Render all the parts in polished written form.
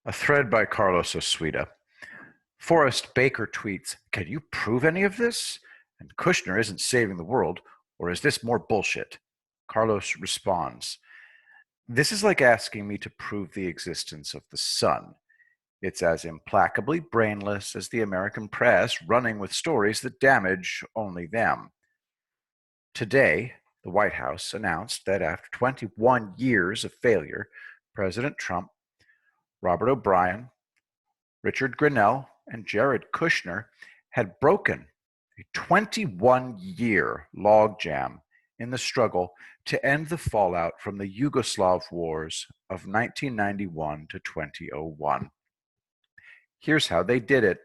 A thread by Carlos Osuita. Forrest Baker tweets, "Can you prove any of this? And Kushner isn't saving the world, or is this more bullshit?" Carlos responds, "This is like asking me to prove the existence of the sun. It's as implacably brainless as the American press running with stories that damage only them." Today, the White House announced that after 21 years of failure, President Trump, Robert O'Brien, Richard Grenell, and Jared Kushner had broken a 21-year logjam in the struggle to end the fallout from the Yugoslav wars of 1991 to 2001. Here's how they did it.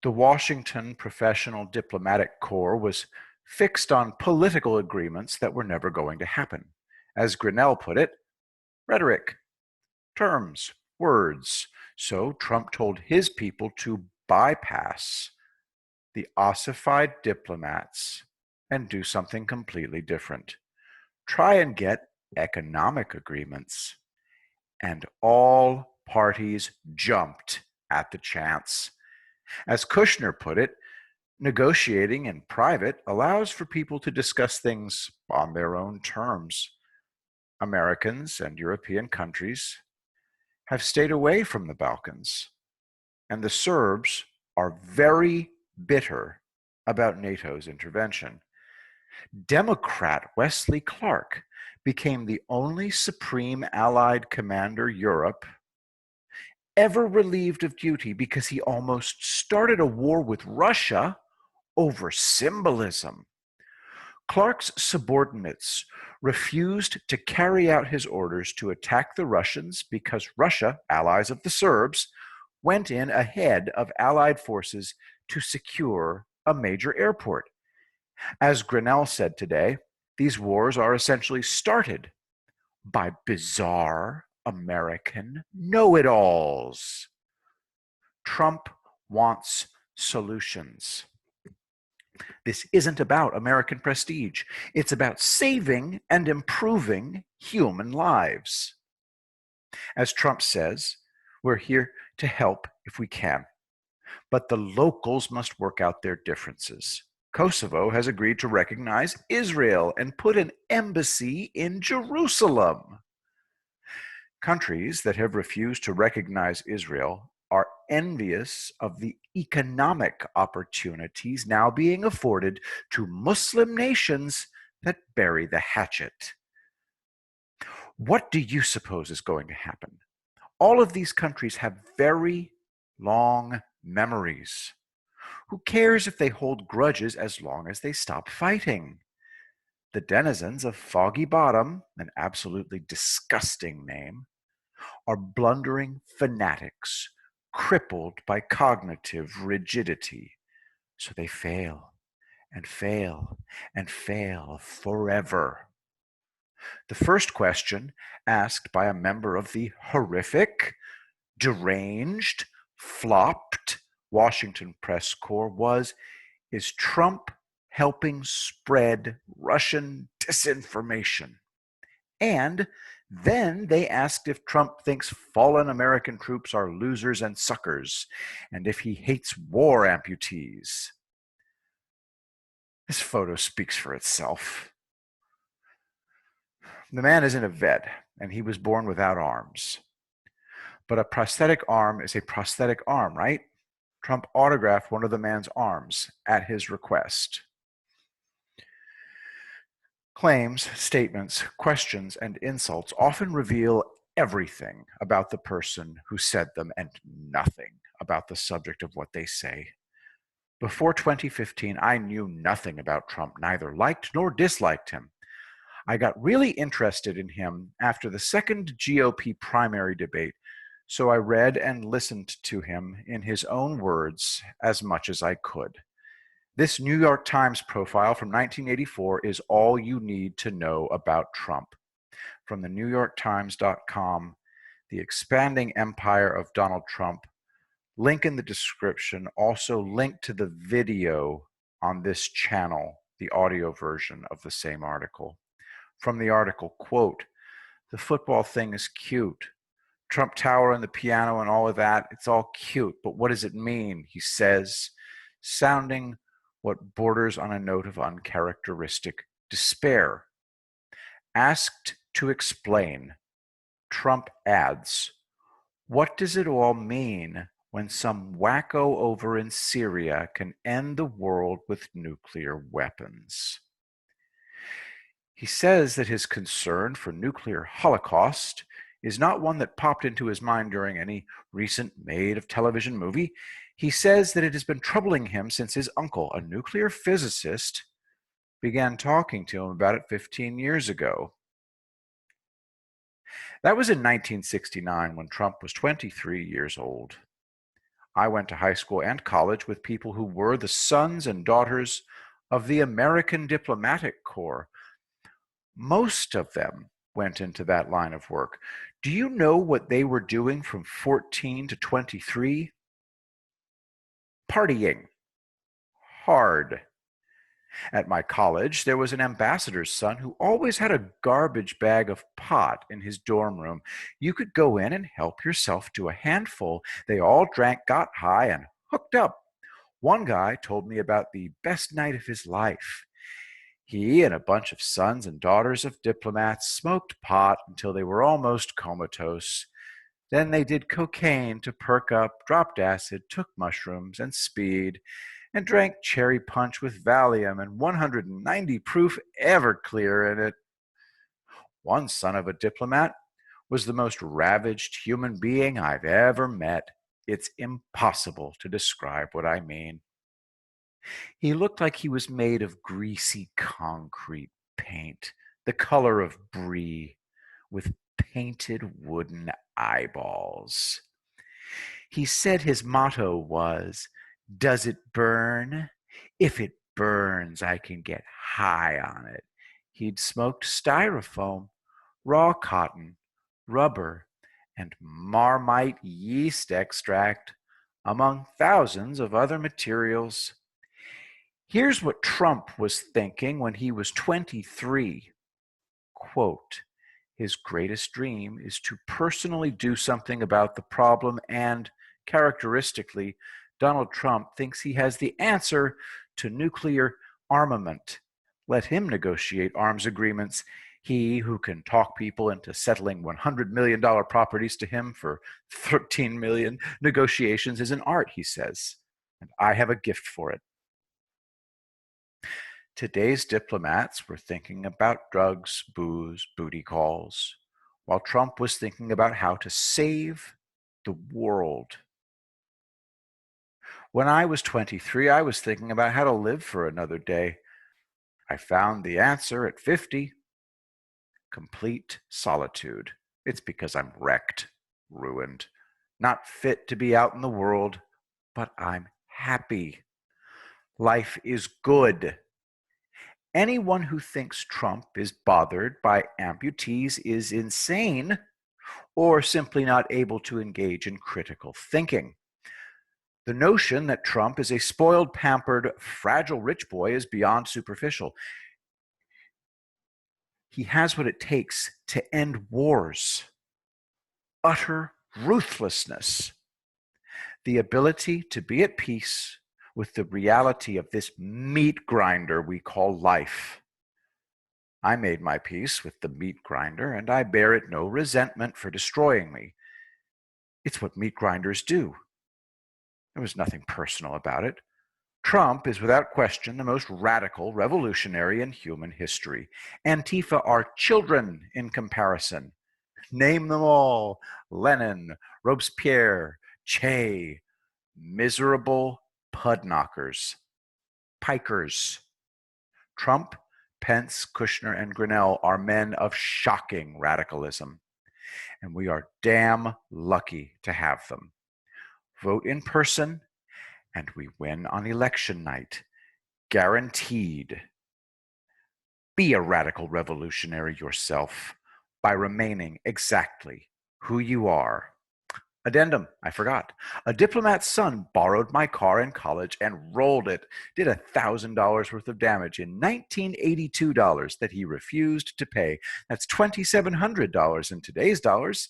The Washington Professional Diplomatic Corps was fixed on political agreements that were never going to happen. As Grenell put it, rhetoric, terms, words. So Trump told his people to bypass the ossified diplomats and do something completely different. Try and get economic agreements. And all parties jumped at the chance. As Kushner put it, negotiating in private allows for people to discuss things on their own terms. Americans and European countries have stayed away from the Balkans, and the Serbs are very bitter about NATO's intervention. Democrat Wesley Clark became the only Supreme Allied Commander Europe ever relieved of duty because he almost started a war with Russia over symbolism. Clark's subordinates refused to carry out his orders to attack the Russians because Russia, allies of the Serbs, went in ahead of Allied forces to secure a major airport. As Grenell said today, these wars are essentially started by bizarre American know-it-alls. Trump wants solutions. This isn't about American prestige. It's about saving and improving human lives. As Trump says, we're here to help if we can, but the locals must work out their differences. Kosovo has agreed to recognize Israel and put an embassy in Jerusalem. Countries that have refused to recognize Israel are envious of the economic opportunities now being afforded to Muslim nations that bury the hatchet. What do you suppose is going to happen? All of these countries have very long memories. Who cares if they hold grudges as long as they stop fighting? The denizens of Foggy Bottom, an absolutely disgusting name, are blundering fanatics, crippled by cognitive rigidity. So they fail and fail and fail forever. The first question, asked by a member of the horrific, deranged, flopped Washington press corps was, is Trump helping spread Russian disinformation? And then they asked if Trump thinks fallen American troops are losers and suckers, and if he hates war amputees. This photo speaks for itself. The man isn't a vet, and he was born without arms. But a prosthetic arm is a prosthetic arm, right? Trump autographed one of the man's arms at his request. Claims, statements, questions, and insults often reveal everything about the person who said them and nothing about the subject of what they say. Before 2015, I knew nothing about Trump, neither liked nor disliked him. I got really interested in him after the second GOP primary debate, so I read and listened to him in his own words as much as I could. This New York Times profile from 1984 is all you need to know about Trump. From the NewYorkTimes.com, The Expanding Empire of Donald Trump, link in the description, also link to the video on this channel, the audio version of the same article. From the article, quote, "The football thing is cute. Trump Tower and the piano and all of that, it's all cute, but what does it mean? He says, sounding what borders on a note of uncharacteristic despair. Asked to explain, Trump adds, what does it all mean when some wacko over in Syria can end the world with nuclear weapons? He says that his concern for nuclear holocaust is not one that popped into his mind during any recent made-of-television movie. He says that it has been troubling him since his uncle, a nuclear physicist, began talking to him about it 15 years ago. That was in 1969 when Trump was 23 years old. I went to high school and college with people who were the sons and daughters of the American Diplomatic Corps. Most of them went into that line of work. Do you know what they were doing from 14 to 23? Partying. Hard. At my college, there was an ambassador's son who always had a garbage bag of pot in his dorm room. You could go in and help yourself to a handful. They all drank, got high, and hooked up. One guy told me about the best night of his life. He and a bunch of sons and daughters of diplomats smoked pot until they were almost comatose. Then they did cocaine to perk up, dropped acid, took mushrooms and speed, and drank cherry punch with Valium and 190 proof Everclear in it. One son of a diplomat was the most ravaged human being I've ever met. It's impossible to describe what I mean. He looked like he was made of greasy concrete paint, the color of brie, with painted wooden eyeballs. He said his motto was, "Does it burn? If it burns, I can get high on it." He'd smoked styrofoam, raw cotton, rubber, and Marmite yeast extract, among thousands of other materials. Here's what Trump was thinking when he was 23. Quote, his greatest dream is to personally do something about the problem, and characteristically, Donald Trump thinks he has the answer to nuclear armament. Let him negotiate arms agreements. He who can talk people into settling $100 million properties to him for $13 million. Negotiations is an art, he says, and I have a gift for it. Today's diplomats were thinking about drugs, booze, booty calls, while Trump was thinking about how to save the world. When I was 23, I was thinking about how to live for another day. I found the answer at 50. Complete solitude. It's because I'm wrecked, ruined, not fit to be out in the world, but I'm happy. Life is good. Anyone who thinks Trump is bothered by amputees is insane or simply not able to engage in critical thinking. The notion that Trump is a spoiled, pampered, fragile rich boy is beyond superficial. He has what it takes to end wars. Utter ruthlessness. The ability to be at peace with the reality of this meat grinder we call life. I made my peace with the meat grinder, and I bear it no resentment for destroying me. It's what meat grinders do. There was nothing personal about it. Trump is without question the most radical revolutionary in human history. Antifa are children in comparison. Name them all: Lenin, Robespierre, Che, miserable pudknockers, pikers. Trump, Pence, Kushner, and Grinnell are men of shocking radicalism, and we are damn lucky to have them. Vote in person, and we win on election night. Guaranteed. Be a radical revolutionary yourself by remaining exactly who you are. Addendum, I forgot. A diplomat's son borrowed my car in college and rolled it, did $1,000 worth of damage in $1982 that he refused to pay. That's $2,700 in today's dollars.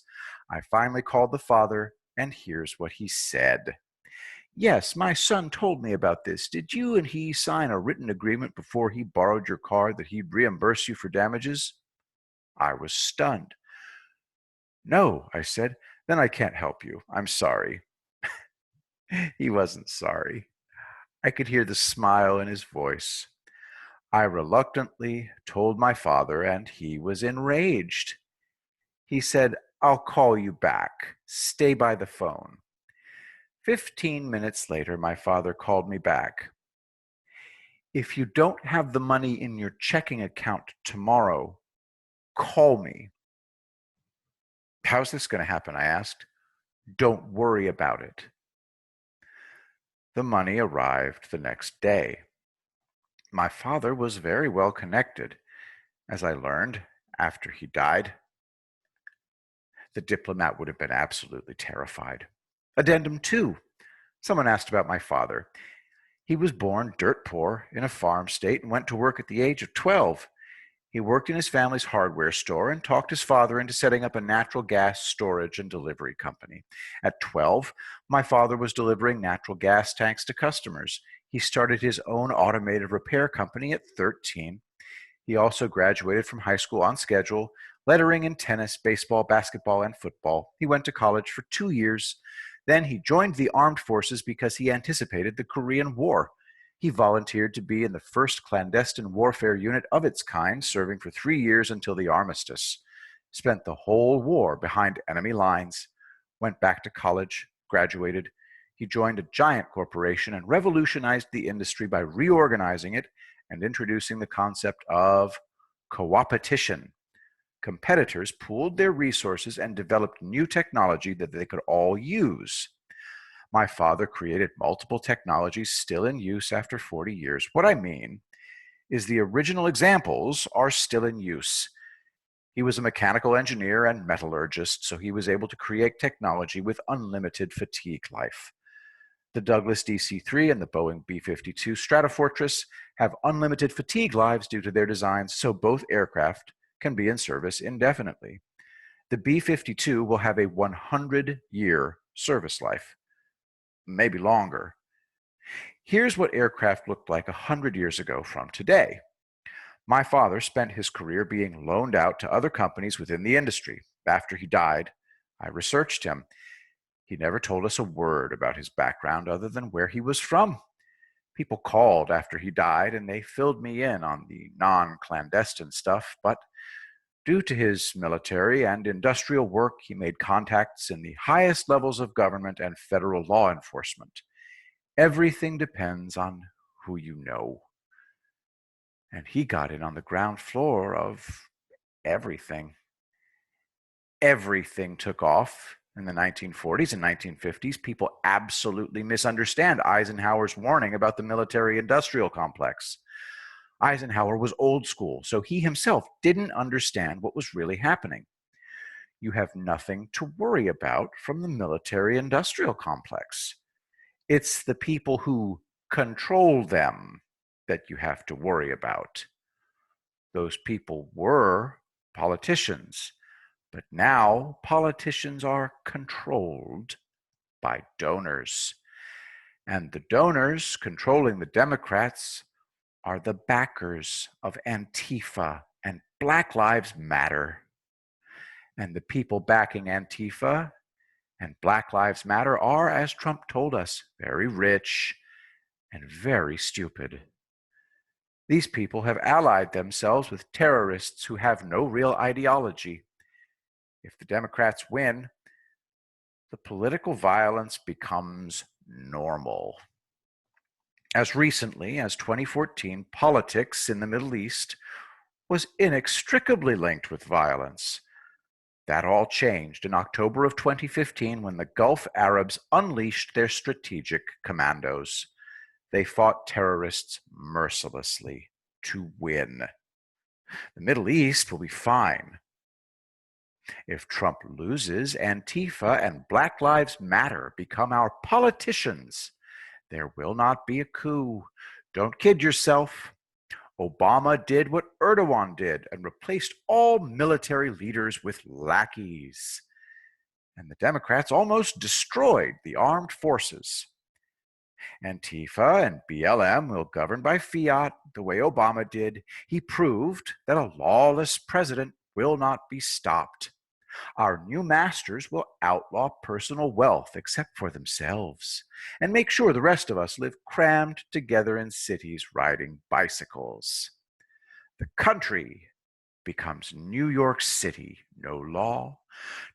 I finally called the father, and here's what he said. Yes, my son told me about this. Did you and he sign a written agreement before he borrowed your car that he'd reimburse you for damages? I was stunned. No, I said. Then I can't help you. I'm sorry. He wasn't sorry. I could hear the smile in his voice. I reluctantly told my father, and he was enraged. He said, I'll call you back. Stay by the phone. 15 minutes later, my father called me back. If you don't have the money in your checking account tomorrow, call me. How's this going to happen? I asked. Don't worry about it. The money arrived the next day. My father was very well connected, as I learned after he died. The diplomat would have been absolutely terrified. Addendum 2. Someone asked about my father. He was born dirt poor in a farm state and went to work at the age of 12. He worked in his family's hardware store and talked his father into setting up a natural gas storage and delivery company. At 12, my father was delivering natural gas tanks to customers. He started his own automated repair company at 13. He also graduated from high school on schedule, lettering in tennis, baseball, basketball, and football. He went to college for 2 years. Then he joined the armed forces because he anticipated the Korean War. He volunteered to be in the first clandestine warfare unit of its kind, serving for 3 years until the armistice. Spent the whole war behind enemy lines. Went back to college, graduated. He joined a giant corporation and revolutionized the industry by reorganizing it and introducing the concept of coopetition. Competitors pooled their resources and developed new technology that they could all use. My father created multiple technologies still in use after 40 years. What I mean is the original examples are still in use. He was a mechanical engineer and metallurgist, so he was able to create technology with unlimited fatigue life. The Douglas DC-3 and the Boeing B-52 Stratofortress have unlimited fatigue lives due to their designs, so both aircraft can be in service indefinitely. The B-52 will have a 100-year service life, maybe longer. Here's what aircraft looked like 100 years ago from today. My father spent his career being loaned out to other companies within the industry. After he died, I researched him. He never told us a word about his background other than where he was from. People called after he died and they filled me in on the non-clandestine stuff, but due to his military and industrial work, he made contacts in the highest levels of government and federal law enforcement. Everything depends on who you know. And he got in on the ground floor of everything. Everything took off in the 1940s and 1950s. People absolutely misunderstand Eisenhower's warning about the military-industrial complex. Eisenhower was old school, so he himself didn't understand what was really happening. You have nothing to worry about from the military-industrial complex. It's the people who control them that you have to worry about. Those people were politicians, but now politicians are controlled by donors. And the donors controlling the Democrats are the backers of Antifa and Black Lives Matter. And the people backing Antifa and Black Lives Matter are, as Trump told us, very rich and very stupid. These people have allied themselves with terrorists who have no real ideology. If the Democrats win, the political violence becomes normal. As recently as 2014, politics in the Middle East was inextricably linked with violence. That all changed in October of 2015 when the Gulf Arabs unleashed their strategic commandos. They fought terrorists mercilessly to win. The Middle East will be fine. If Trump loses, Antifa and Black Lives Matter become our politicians. There will not be a coup. Don't kid yourself. Obama did what Erdogan did and replaced all military leaders with lackeys. and the Democrats almost destroyed the armed forces. Antifa and BLM will govern by fiat the way Obama did. He proved that a lawless president will not be stopped. Our new masters will outlaw personal wealth except for themselves and make sure the rest of us live crammed together in cities riding bicycles. The country becomes New York City. No law,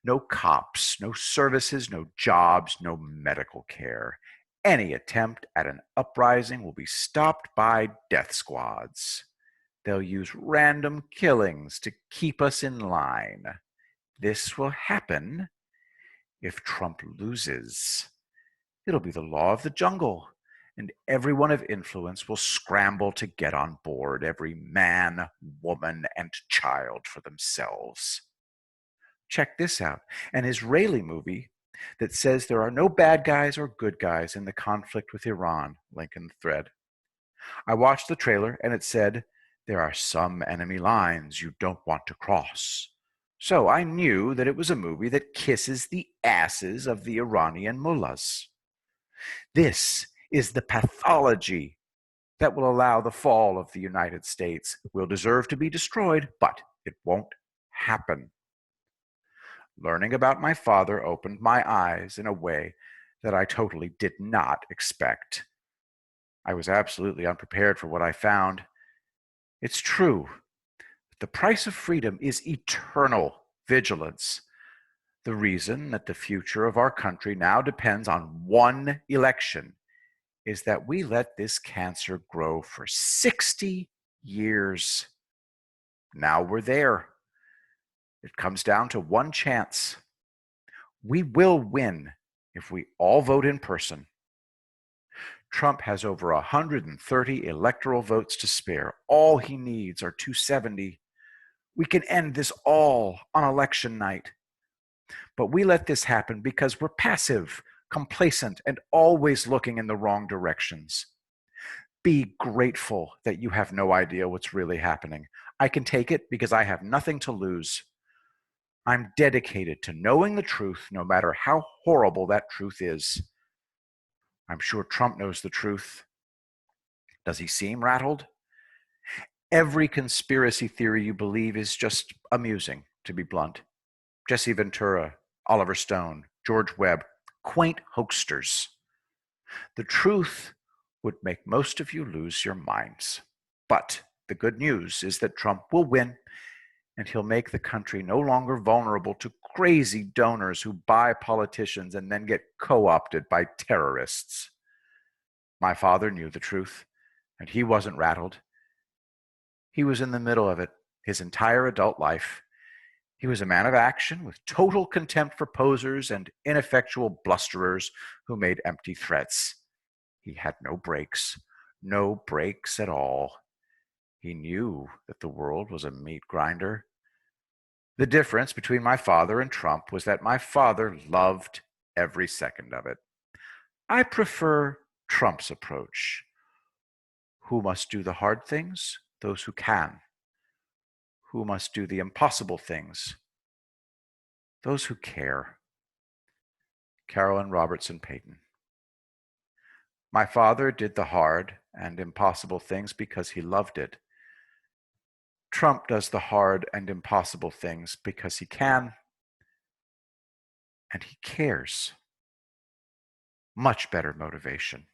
no cops, no services, no jobs, no medical care. Any attempt at an uprising will be stopped by death squads. They'll use random killings to keep us in line. This will happen if Trump loses. It'll be the law of the jungle, and everyone of influence will scramble to get on board, every man, woman, and child for themselves. Check this out, an Israeli movie that says there are no bad guys or good guys in the conflict with Iran, link in the thread. I watched the trailer and it said, there are some enemy lines you don't want to cross. So I knew that it was a movie that kisses the asses of the Iranian mullahs. This is the pathology that will allow the fall of the United States. We'll deserve to be destroyed, but it won't happen. Learning about my father opened my eyes in a way that I totally did not expect. I was absolutely unprepared for what I found. It's true. The price of freedom is eternal vigilance. The reason that the future of our country now depends on one election is that we let this cancer grow for 60 years. Now we're there. It comes down to one chance. We will win if we all vote in person. Trump has over 130 electoral votes to spare. All he needs are 270. We can end this all on election night. But we let this happen because we're passive, complacent, and always looking in the wrong directions. Be grateful that you have no idea what's really happening. I can take it because I have nothing to lose. I'm dedicated to knowing the truth, no matter how horrible that truth is. I'm sure Trump knows the truth. Does he seem rattled? Every conspiracy theory you believe is just amusing, to be blunt. Jesse Ventura, Oliver Stone, George Webb, quaint hoaxsters. The truth would make most of you lose your minds. But the good news is that Trump will win, and he'll make the country no longer vulnerable to crazy donors who buy politicians and then get co-opted by terrorists. My father knew the truth, and he wasn't rattled. He was in the middle of it his entire adult life. He was a man of action with total contempt for posers and ineffectual blusterers who made empty threats. He had no brakes at all. He knew that the world was a meat grinder. The difference between my father and Trump was that my father loved every second of it. I prefer Trump's approach. Who must do the hard things? Those who can. Who must do the impossible things? Those who care. Carolyn Robertson Payton. My father did the hard and impossible things because he loved it. Trump does the hard and impossible things because he can, and he cares. Much better motivation.